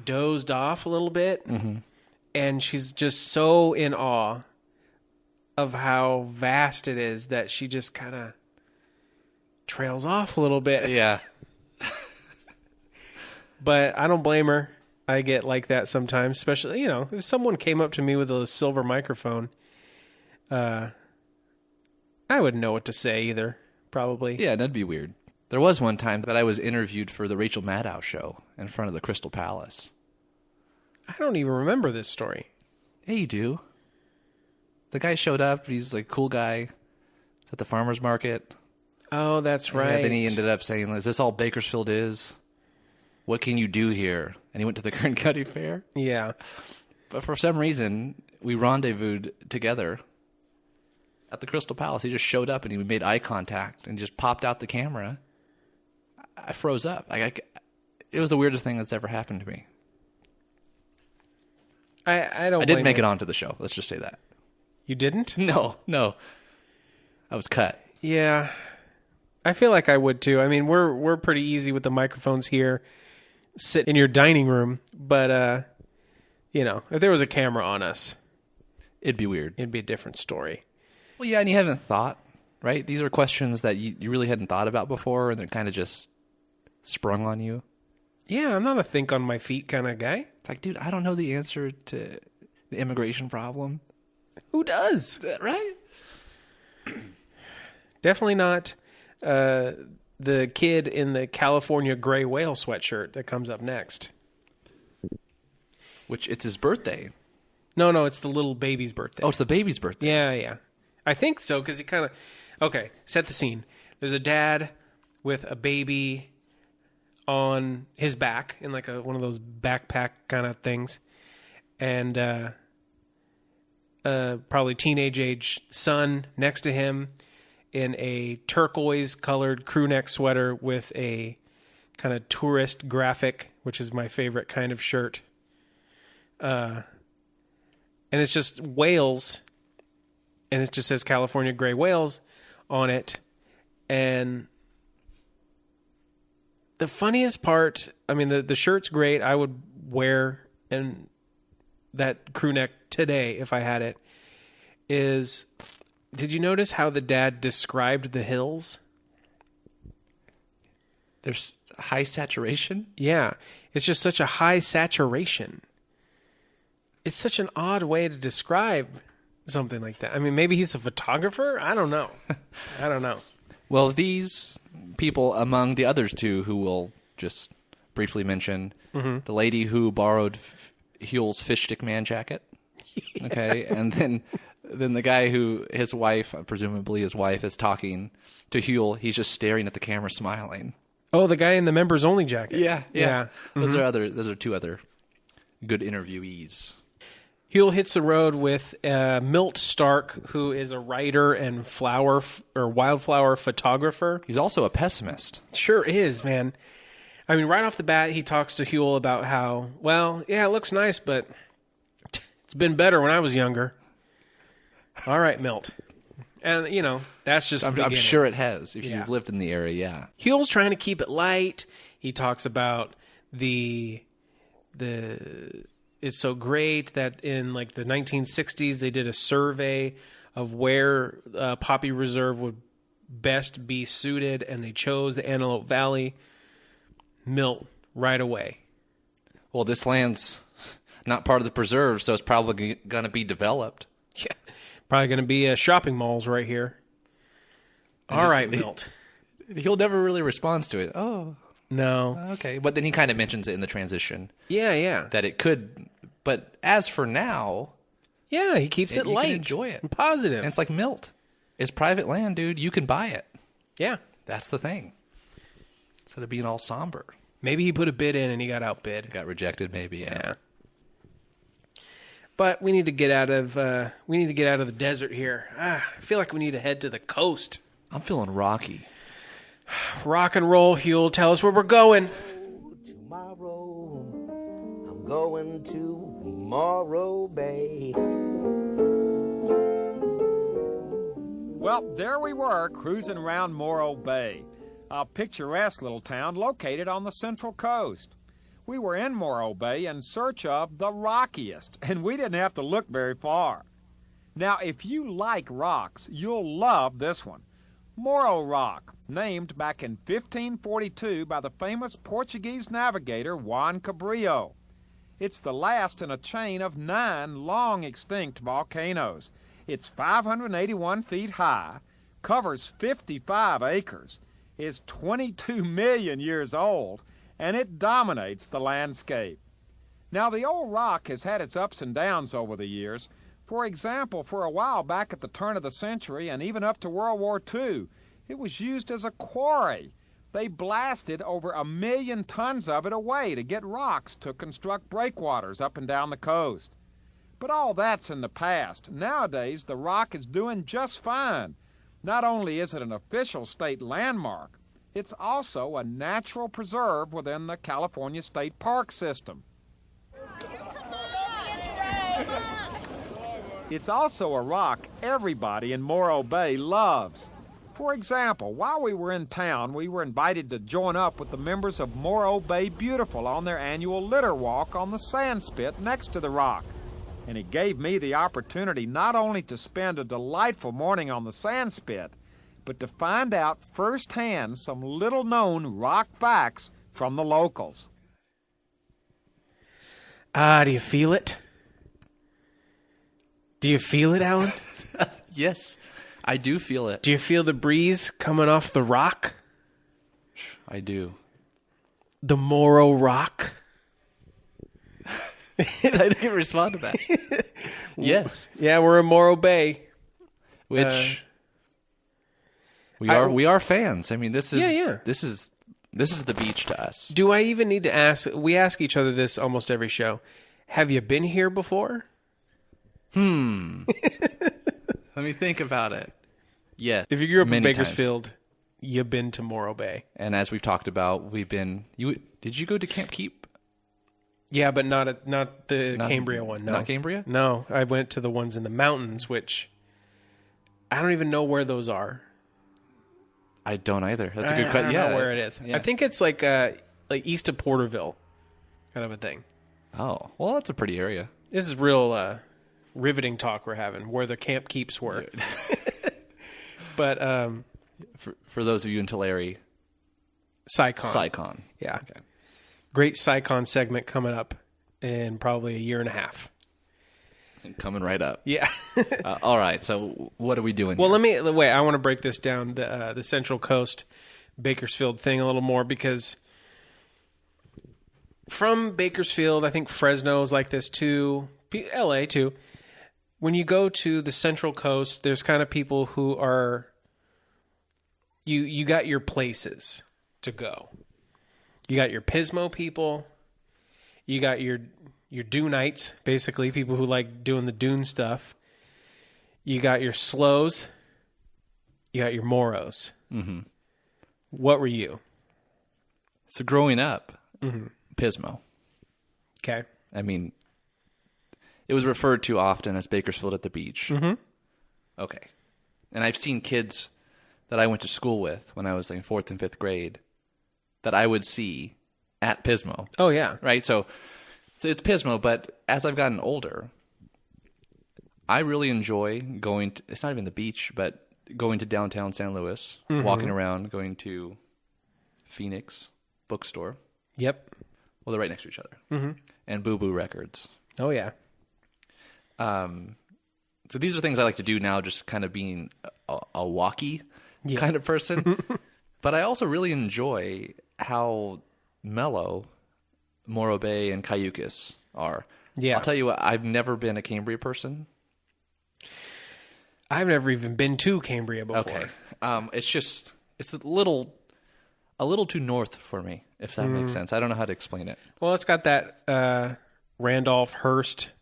dozed off a little bit. Mm-hmm. And she's just so in awe of how vast it is that she just kind of trails off a little bit. Yeah. But I don't blame her. I get like that sometimes, especially, you know, if someone came up to me with a silver microphone, I wouldn't know what to say either, probably. Yeah, that'd be weird. There was one time that I was interviewed for the Rachel Maddow show in front of the Crystal Palace. I don't even remember this story. Yeah, you do. The guy showed up. He's like a cool guy. He's at the farmer's market. Oh, that's right. Yeah, then he ended up saying, is this all Bakersfield is? What can you do here? And he went to the Kern County Fair. Yeah. But for some reason, we rendezvoused together at the Crystal Palace. He just showed up and he made eye contact and just popped out the camera. I froze up. It was the weirdest thing that's ever happened to me. I don't. I didn't make it onto the show. Let's just say that. You didn't? No. I was cut. Yeah. I feel like I would too. I mean, we're pretty easy with the microphones here. Sit in your dining room, but you know, if there was a camera on us, it'd be weird. It'd be a different story. Well, yeah, and you haven't thought, right? These are questions that you really hadn't thought about before, and they're kind of just sprung on you. Yeah, I'm not a think on my feet kind of guy. It's like, dude, I don't know the answer to the immigration problem. Who does? Right? Definitely not the kid in the California gray whale sweatshirt that comes up next. Which, it's his birthday. No, it's the little baby's birthday. Oh, it's the baby's birthday. Yeah. I think so, because he kind of... Okay, set the scene. There's a dad with a baby on his back in like one of those backpack kind of things. And probably teenage age son next to him in a turquoise colored crew neck sweater with a kind of tourist graphic, which is my favorite kind of shirt. And it's just whales, and it just says California gray whales on it. And the funniest part, I mean, the shirt's great. I would wear that crew neck today if I had it. Is, did you notice how the dad described the hills? There's high saturation? Yeah. It's just such a high saturation. It's such an odd way to describe something like that. I mean, maybe he's a photographer? I don't know. Well, these people, among the others two who we'll just briefly mention, the lady who borrowed Huell's fish stick man jacket, okay, and then the guy who his wife, presumably his wife, is talking to Huell. He's just staring at the camera, smiling. Oh, the guy in the members only jacket. Yeah. Mm-hmm. Those are two other good interviewees. Huell hits the road with Milt Stark, who is a writer and wildflower photographer. He's also a pessimist. Sure is, man. I mean, right off the bat, he talks to Huell about how, well, yeah, it looks nice, but it's been better when I was younger. All right, Milt. And, you know, that's just I'm sure it has, if you've lived in the area, yeah. Huell's trying to keep it light. He talks about it's so great that in like the 1960s they did a survey of where Poppy Reserve would best be suited, and they chose the Antelope Valley. Milt right away. Well, this land's not part of the preserve, so it's probably going to be developed. Yeah, probably going to be shopping malls right here. All right, Milt. He'll never really respond to it. Oh, no. Okay, but then he kind of mentions it in the transition. Yeah. That it could, but as for now, yeah, he keeps it light, can enjoy it, and positive. And it's like Milt. It's private land, dude. You can buy it. Yeah, that's the thing. Instead of being all somber. Maybe he put a bid in and he got outbid. Got rejected, maybe. Yeah. But we need to get out of the desert here. I feel like we need to head to the coast. I'm feeling rocky. Rock and roll, Huell. Tell us where we're going. Tomorrow, I'm going to Morro Bay. Well, there we were, cruising around Morro Bay, a picturesque little town located on the central coast. We were in Morro Bay in search of the Rockiest, and we didn't have to look very far. Now, if you like rocks, you'll love this one. Morro Rock, named back in 1542 by the famous Portuguese navigator Juan Cabrillo. It's the last in a chain of 9 long-extinct volcanoes. It's 581 feet high, covers 55 acres, is 22 million years old, and it dominates the landscape. Now, the old rock has had its ups and downs over the years. For example, for a while back at the turn of the century and even up to World War II, it was used as a quarry. They blasted over 1 million tons of it away to get rocks to construct breakwaters up and down the coast. But all that's in the past. Nowadays, the rock is doing just fine. Not only is it an official state landmark, it's also a natural preserve within the California State Park system. It's also a rock everybody in Morro Bay loves. For example, while we were in town, we were invited to join up with the members of Morro Bay Beautiful on their annual litter walk on the sand spit next to the rock. And it gave me the opportunity not only to spend a delightful morning on the sand spit, but to find out firsthand some little-known rock facts from the locals. Do you feel it? Do you feel it, Allan? Yes, I do feel it. Do you feel the breeze coming off the rock? I do. The Morro Rock? I didn't respond to that. Yes. Yeah, we're in Morro Bay. Which we are fans. I mean, this is this is the beach to us. Do I even need to ask? We ask each other this almost every show. Have you been here before? Let me think about it. Yeah. If you grew up in many Bakersfield, times. you've been to Morro Bay. And as we've talked about, did you go to Camp Keep? Yeah, but not the Cambria one. No. Not Cambria? No, I went to the ones in the mountains, which I don't even know where those are. I don't either. That's a good question. I don't know where it is. Yeah. I think it's like east of Porterville, kind of a thing. Oh, well, that's a pretty area. This is real riveting talk we're having, where the Camp Keeps were. But for those of you in Tulare, Sicon. Yeah. Okay. Great Sicon segment coming up in probably a year and a half. Coming right up. Yeah. All right. So what are we doing? Well, here? wait. I want to break this down, the Central Coast Bakersfield thing a little more, because from Bakersfield, I think Fresno is like this too. LA too. When you go to the Central Coast, there's kind of people who are you got your places to go. You got your Pismo people. You got your Dunites, basically, people who like doing the dune stuff. You got your Slows. You got your Moros. Mm-hmm. What were you? So growing up, Pismo. Okay. I mean, it was referred to often as Bakersfield at the beach. Mm-hmm. Okay. And I've seen kids that I went to school with when I was in 4th and 5th grade that I would see at Pismo. Oh, yeah. Right? So it's Pismo, but as I've gotten older, I really enjoy going to, it's not even the beach, but going to downtown San Luis, walking around, going to Phoenix bookstore. Yep. Well, they're right next to each other. And Boo Boo Records. Oh, yeah. So these are things I like to do now, just kind of being a walkie kind of person. But I also really enjoy how mellow Morro Bay and Cayucas are. Yeah. I'll tell you what, I've never been a Cambria person. I've never even been to Cambria before. Okay. It's a little too north for me, if that makes sense. I don't know how to explain it. Well, it's got that Randolph Hearst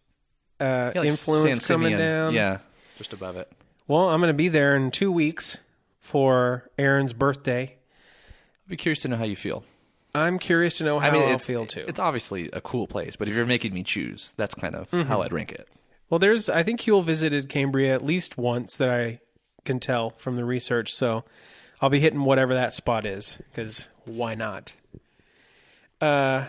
Like influence San coming Simeon. down. Yeah, just above it. Well, I'm going to be there in 2 weeks for Aaron's birthday. I'd be curious to know how you feel. I'm curious to know how I'll feel too. It's obviously a cool place, but if you're making me choose, that's kind of how I'd rank it. Well, I think Huell visited Cambria at least once that I can tell from the research. So I'll be hitting whatever that spot is, because why not? I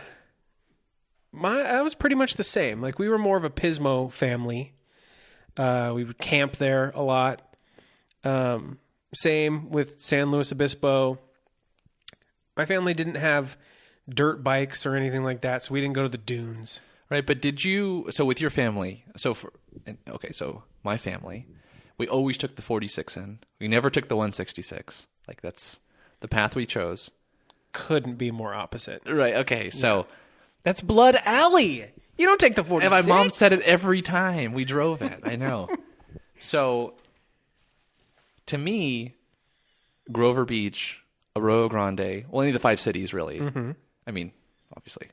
was pretty much the same. Like, we were more of a Pismo family. We would camp there a lot. Same with San Luis Obispo. My family didn't have dirt bikes or anything like that, so we didn't go to the dunes. Right, but so with your family, so my family, we always took the 46 in. We never took the 166. Like, that's the path we chose. Couldn't be more opposite. Right, okay, so... Yeah. That's Blood Alley. You don't take the 46. And my mom said it every time we drove it. I know. So, to me, Grover Beach, Arroyo Grande, well, any of the 5 cities, really. Mm-hmm. I mean, obviously,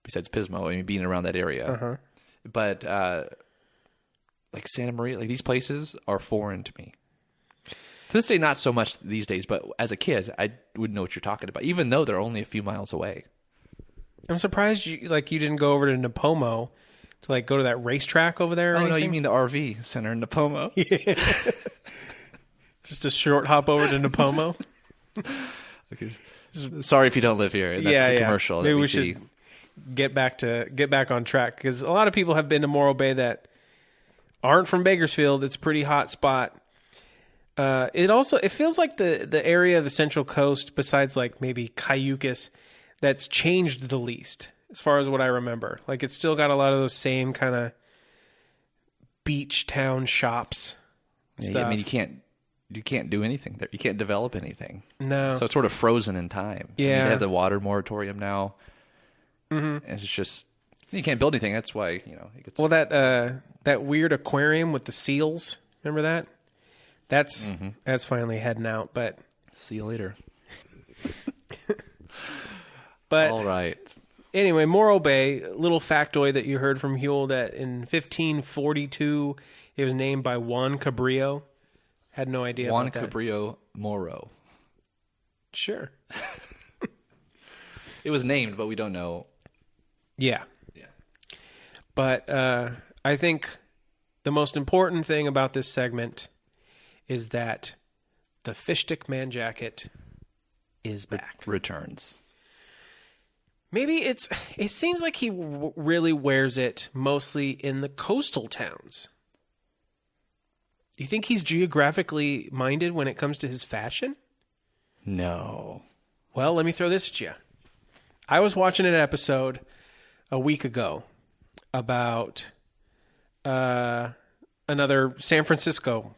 besides Pismo, I mean, being around that area. Uh-huh. But, like Santa Maria, like these places are foreign to me. To this day, not so much these days, but as a kid, I would know what you're talking about, even though they're only a few miles away. I'm surprised you didn't go over to Napomo to like go to that racetrack over there. Oh no, you mean the RV center in Napomo? Yeah. Just a short hop over to Napomo. Okay. Sorry if you don't live here. That's the commercial. Maybe that we should get back on track, because a lot of people have been to Morro Bay that aren't from Bakersfield. It's a pretty hot spot. It feels like the area of the Central Coast, besides like maybe Cayucas, that's changed the least as far as what I remember. Like, it's still got a lot of those same kind of beach town shops. Yeah, I mean, you can't do anything there. You can't develop anything. No. So it's sort of frozen in time. Yeah. I mean, they have the water moratorium now. Mm-hmm. And it's just, you can't build anything. That's why, it gets... Well, that weird aquarium with the seals, remember that? That's finally heading out, but... See you later. But all right. Anyway, Morro Bay, a little factoid that you heard from Huell, that in 1542 it was named by Juan Cabrillo. Had no idea Juan about that. Cabrillo Morro. Sure. It was named, but we don't know. Yeah. Yeah. But I think the most important thing about this segment is that the fish stick man jacket is back. Returns. Maybe it seems like he really wears it mostly in the coastal towns. Do you think he's geographically minded when it comes to his fashion? No. Well, let me throw this at you. I was watching an episode a week ago about another San Francisco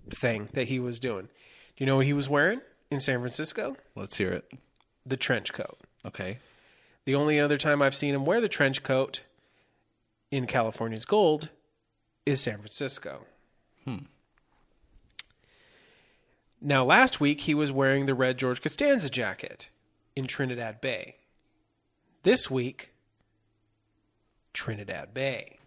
thing that he was doing. Do you know what he was wearing in San Francisco? Let's hear it. The trench coat. Okay. The only other time I've seen him wear the trench coat in California's Gold is San Francisco. Now, last week, he was wearing the red George Costanza jacket in Trinidad Bay. This week, Trinidad Bay.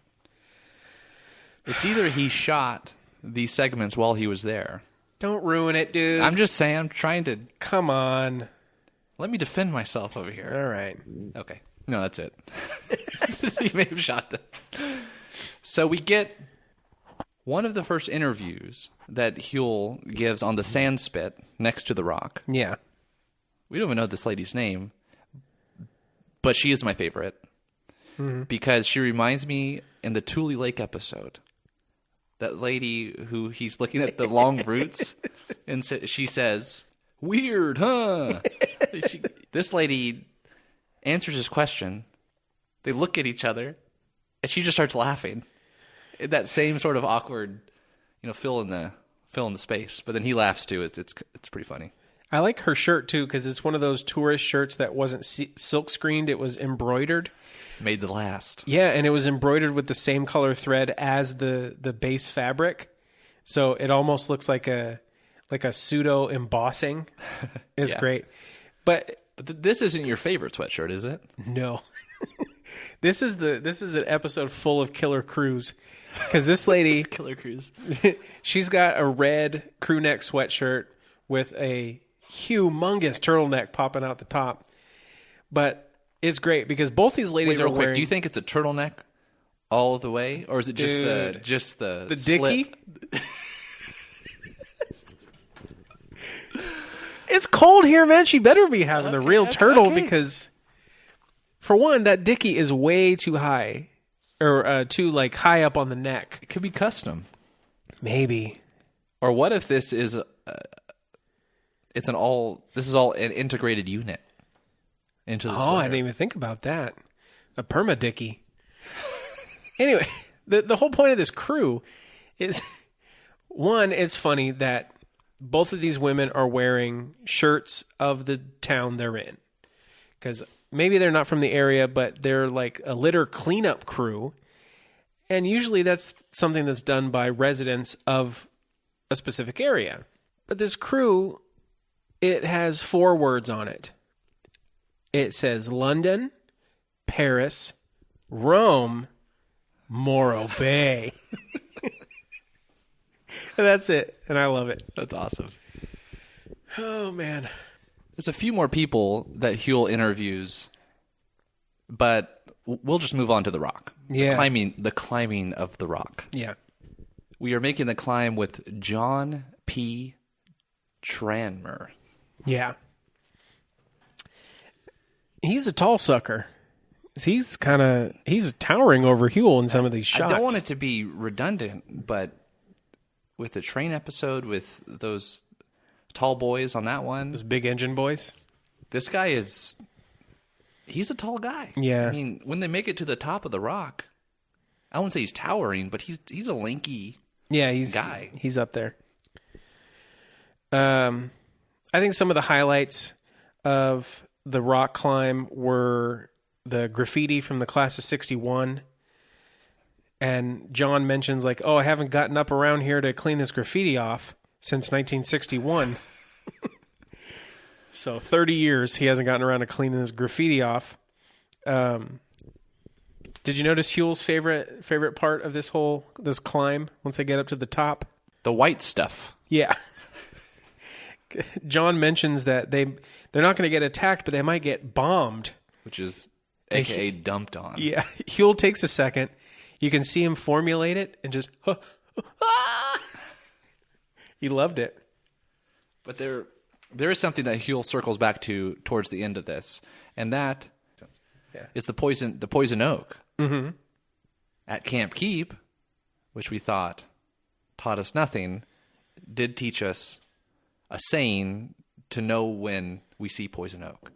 It's either he shot these segments while he was there. Don't ruin it, dude. I'm just saying, I'm trying to... Come on. Let me defend myself over here. All right. Okay. No, that's it. He may have shot them. So we get one of the first interviews that Huell gives on the sand spit next to the rock. Yeah. We don't even know this lady's name, but she is my favorite because she reminds me in the Tule Lake episode, that lady who he's looking at the long roots and she says, "Weird, huh?" This lady answers his question. They look at each other, and she just starts laughing. That same sort of awkward, fill in the space. But then he laughs too. It's pretty funny. I like her shirt too, because it's one of those tourist shirts that wasn't silk screened; it was embroidered. Made to last. Yeah, and it was embroidered with the same color thread as the base fabric, so it almost looks like a pseudo embossing. It's great, but this isn't your favorite sweatshirt, is it? No. This is an episode full of killer crews, because this lady Killer Cruise. She's got a red crew neck sweatshirt with a humongous turtleneck popping out the top, but it's great because both these ladies are real wearing... quick, do you think it's a turtleneck all the way, or is it just the dicky? It's cold here, man. She better be having the real turtle because, for one, that dicky is way too high, or too like high up on the neck. It could be custom. Maybe. Or what if this is this is all an integrated unit into the sweater? I didn't even think about that. A perma dicky. Anyway, the whole point of this crew is, one, it's funny that both of these women are wearing shirts of the town they're in. Because maybe they're not from the area, but they're like a litter cleanup crew. And usually that's something that's done by residents of a specific area. But this crew, it has 4 words on it. It says London, Paris, Rome, Morro Bay. And that's it. And I love it. That's awesome. Oh, man. There's a few more people that Huell interviews, but we'll just move on to the rock. Yeah. The climbing of the rock. Yeah. We are making the climb with John P. Tranmer. Yeah. He's a tall sucker. He's towering over Huell in some of these shots. I don't want it to be redundant, but with the train episode with those tall boys on that one, Those big engine boys. this guy he's a tall guy. Yeah. I mean, when they make it to the top of the rock, I wouldn't say he's towering, but he's a lanky guy. He's up there. I think some of the highlights of the rock climb were the graffiti from the class of 61. And John mentions like, I haven't gotten up around here to clean this graffiti off since 1961. So 30 years he hasn't gotten around to cleaning this graffiti off. Did you notice Huell's favorite part of this climb once they get up to the top? The white stuff. Yeah. John mentions that they're not going to get attacked, but they might get bombed. Which is AKA dumped on. Yeah. Huell takes a second. You can see him formulate it and just... He loved it. But there is something that Huell circles back to towards the end of this, and that is the poison oak. Mm-hmm. At Camp Keep, which we thought taught us nothing, did teach us a saying to know when we see poison oak,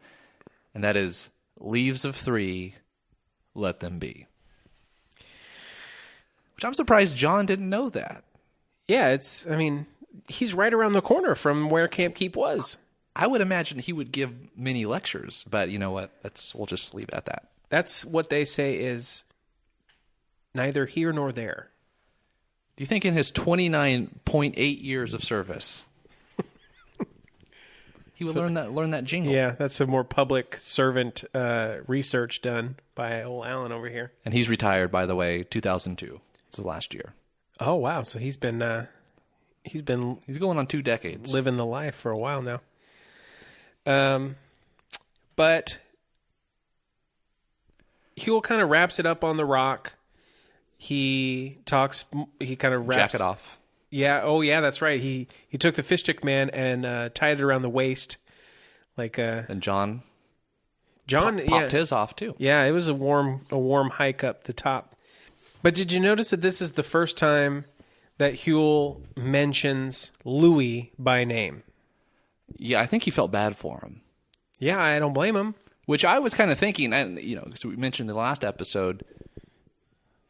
and that is, leaves of 3, let them be. Which I'm surprised John didn't know that. Yeah, he's right around the corner from where Camp Keep was. I would imagine he would give mini lectures, but you know what? We'll just leave it at that. That's what they say is neither here nor there. Do you think in his 29.8 years of service, he would learn that jingle? Yeah, that's some more public servant research done by old Allan over here. And he's retired, by the way, 2002. It's the last year. Oh wow! So he's been going on 2 decades, living the life for a while now. But Huell kind of wraps it up on the rock. He kind of wraps... Jacket off. Yeah. Oh, yeah. That's right. He took the fish stick man and tied it around the waist, like. And John popped his off too. Yeah, it was a warm hike up the top. But did you notice that this is the first time that Huell mentions Louis by name? Yeah, I think he felt bad for him. Yeah, I don't blame him. Which I was kind of thinking, and because we mentioned in the last episode,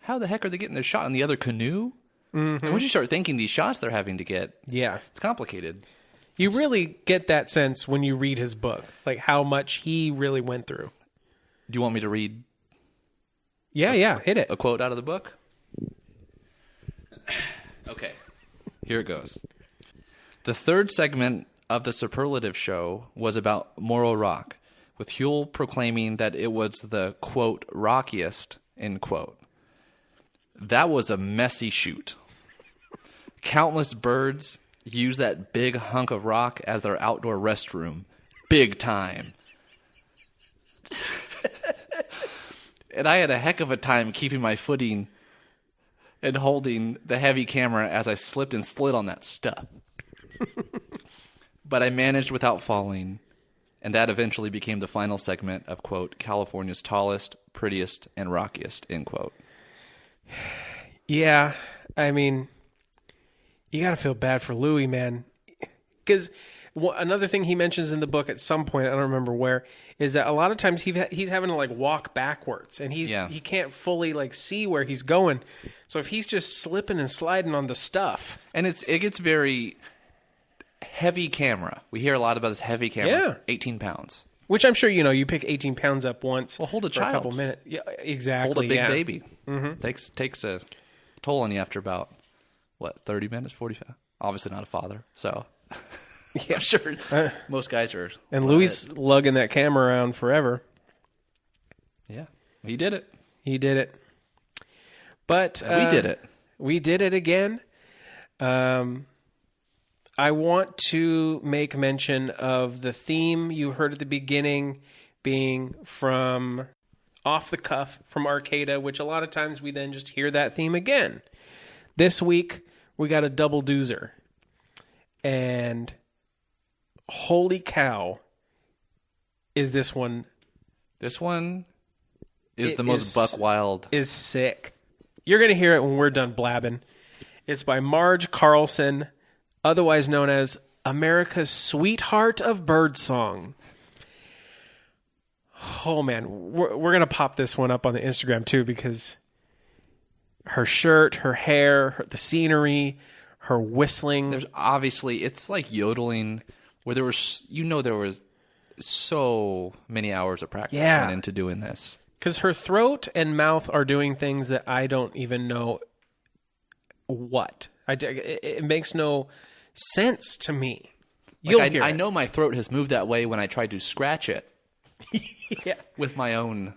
how the heck are they getting their shot in the other canoe? Mm-hmm. And once you start thinking these shots they're having to get, it's complicated. You really get that sense when you read his book, like how much he really went through. Do you want me to read? Yeah, hit it. A quote out of the book? Okay, here it goes. The third segment of the superlative show was about Morro Rock, with Huell proclaiming that it was the, quote, rockiest, end quote. That was a messy shoot. Countless birds use that big hunk of rock as their outdoor restroom. Big time. And I had a heck of a time keeping my footing and holding the heavy camera as I slipped and slid on that stuff. but I managed without falling. And that eventually became the final segment of, quote, California's tallest, prettiest, and rockiest, end quote. Yeah, I mean, you got to feel bad for Louis, man. Because another thing he mentions in the book at some point, I don't remember where, is that a lot of times he's having to like walk backwards, and he can't fully like see where he's going. So if he's just slipping and sliding on the stuff, and it gets very heavy camera. We hear a lot about this heavy camera. Yeah. 18 pounds. which I'm sure you pick 18 pounds up once. Well, hold a for child. a couple minutes. Yeah, exactly. Hold a big yeah. baby. Mm-hmm. Takes a toll on you after about 30 minutes, 45. Obviously not a father, so Yeah, I'm sure most guys are. And Louis lugging that camera around forever. Yeah, he did it. He did it. But we did it. We did it again. I want to make mention of the theme you heard at the beginning being from Off the Cuff from Arcada, which a lot of times we then just hear that theme again. This week, we got a double doozer. And holy cow, is this one... This one is the most buck wild. Is sick. You're going to hear it when we're done blabbing. It's by Marge Carlson, otherwise known as America's Sweetheart of Birdsong. Oh, man. We're going to pop this one up on the Instagram, too, because her shirt, her hair, the scenery, her whistling. There's obviously, it's like yodeling, where there was so many hours of practice went into doing this. Because her throat and mouth are doing things that I don't even know what. It makes no sense to me. I know my throat has moved that way when I tried to scratch it. Yeah. With my own...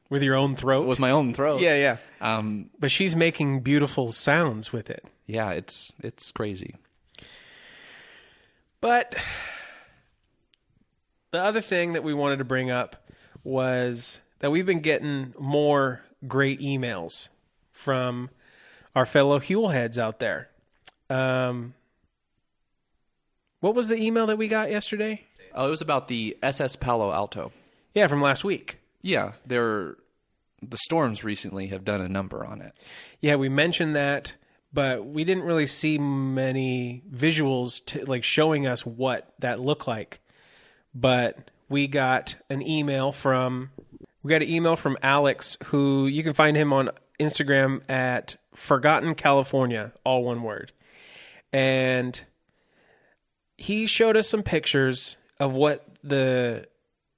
With your own throat? With my own throat. Yeah, yeah. But she's making beautiful sounds with it. Yeah, it's crazy. But the other thing that we wanted to bring up was that we've been getting more great emails from our fellow Huell heads out there. What was the email that we got yesterday? Oh, it was about the SS Palo Alto. Yeah, from last week. Yeah, the storms recently have done a number on it. Yeah, we mentioned that, but we didn't really see many visuals showing us what that looked like. But we got an email from Alex, who you can find him on Instagram at Forgotten California, all one word. And he showed us some pictures of what the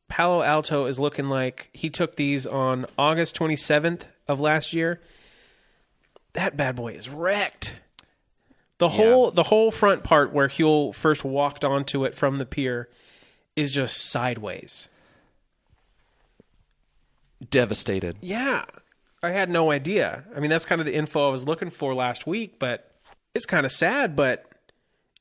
Palo Alto is looking like. He took these on August 27th of last year. That bad boy is wrecked. The whole front part where Huell first walked onto it from the pier is just sideways. Devastated. Yeah. I had no idea. I mean, that's kind of the info I was looking for last week, but it's kind of sad, but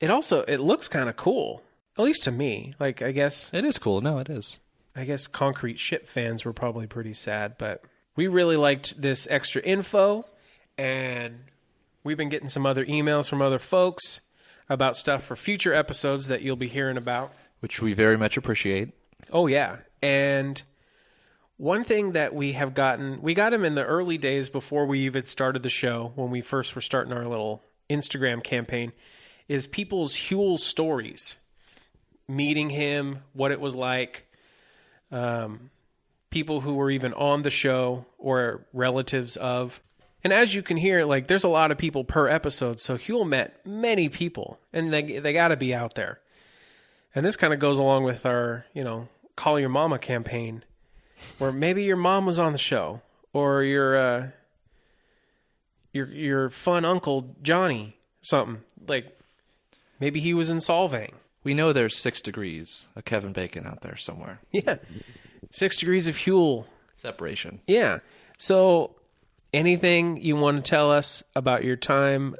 it looks kind of cool. At least to me. I guess... It is cool. No, it is. I guess concrete ship fans were probably pretty sad, but we really liked this extra info, and we've been getting some other emails from other folks about stuff for future episodes that you'll be hearing about. Which we very much appreciate. Oh, yeah. And one thing that we got him in the early days before we even started the show, when we first were starting our little Instagram campaign, is people's Huell stories. Meeting him, what it was like, people who were even on the show or relatives of. And as you can hear, there's a lot of people per episode, so Huell met many people, and they got to be out there. And this kind of goes along with our, Call Your Mama campaign, where maybe your mom was on the show, or your fun uncle Johnny, something. Maybe he was in Solvang. We know there's 6 degrees of Kevin Bacon out there somewhere. Yeah. 6 degrees of Huell. Separation. Yeah. So anything you want to tell us about your time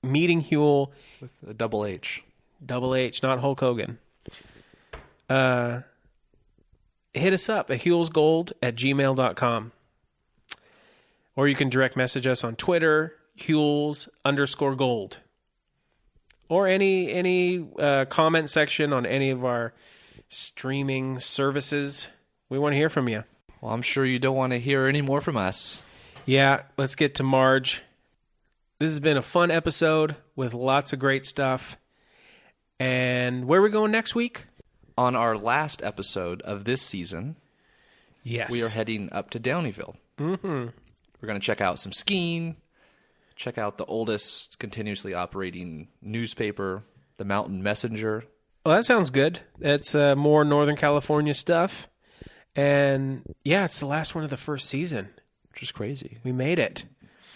meeting Huell. With a double H. Double H, not Hulk Hogan. Hit us up at huellsgold@gmail.com. Or you can direct message us on Twitter, Huells_gold. or any comment section on any of our streaming services. We want to hear from you. Well, I'm sure you don't want to hear any more from us. Yeah, let's get to Marge. This has been a fun episode with lots of great stuff. And where are we going next week? On our last episode of this season, yes, we are heading up to Downeyville. Mm-hmm. We're going to check out some skiing, check out the oldest continuously operating newspaper, the Mountain Messenger. Well, that sounds good. It's more Northern California stuff. And yeah, it's the last one of the first season. Which is crazy. We made it.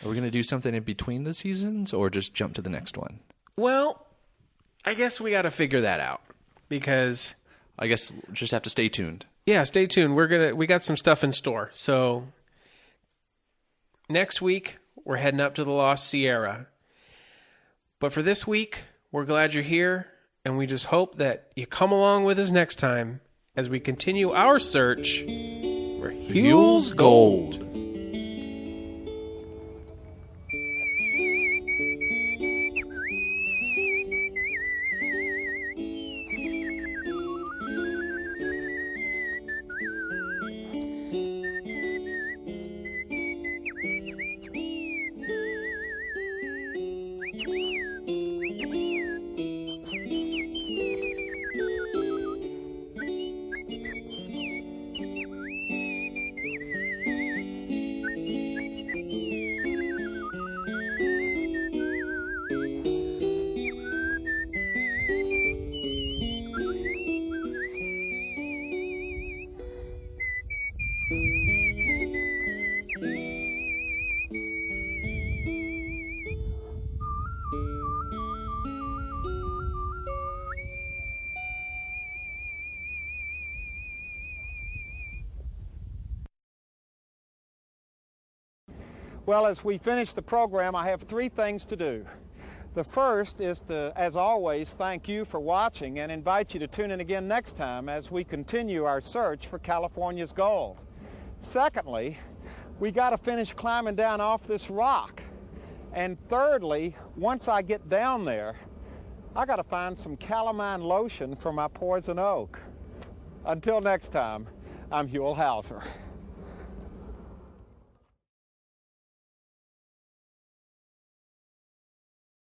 Are we going to do something in between the seasons or just jump to the next one? Well, I guess we got to figure that out because I guess we'll just have to stay tuned. Yeah, stay tuned. We got some stuff in store. So next week we're heading up to the Lost Sierra. But for this week, we're glad you're here, and we just hope that you come along with us next time as we continue our search for Huell's Gold. Well, as we finish the program, I have 3 things to do. The first is to, as always, thank you for watching and invite you to tune in again next time as we continue our search for California's gold. Secondly, we got to finish climbing down off this rock. And thirdly, once I get down there, I got to find some calamine lotion for my poison oak. Until next time, I'm Huell Hauser.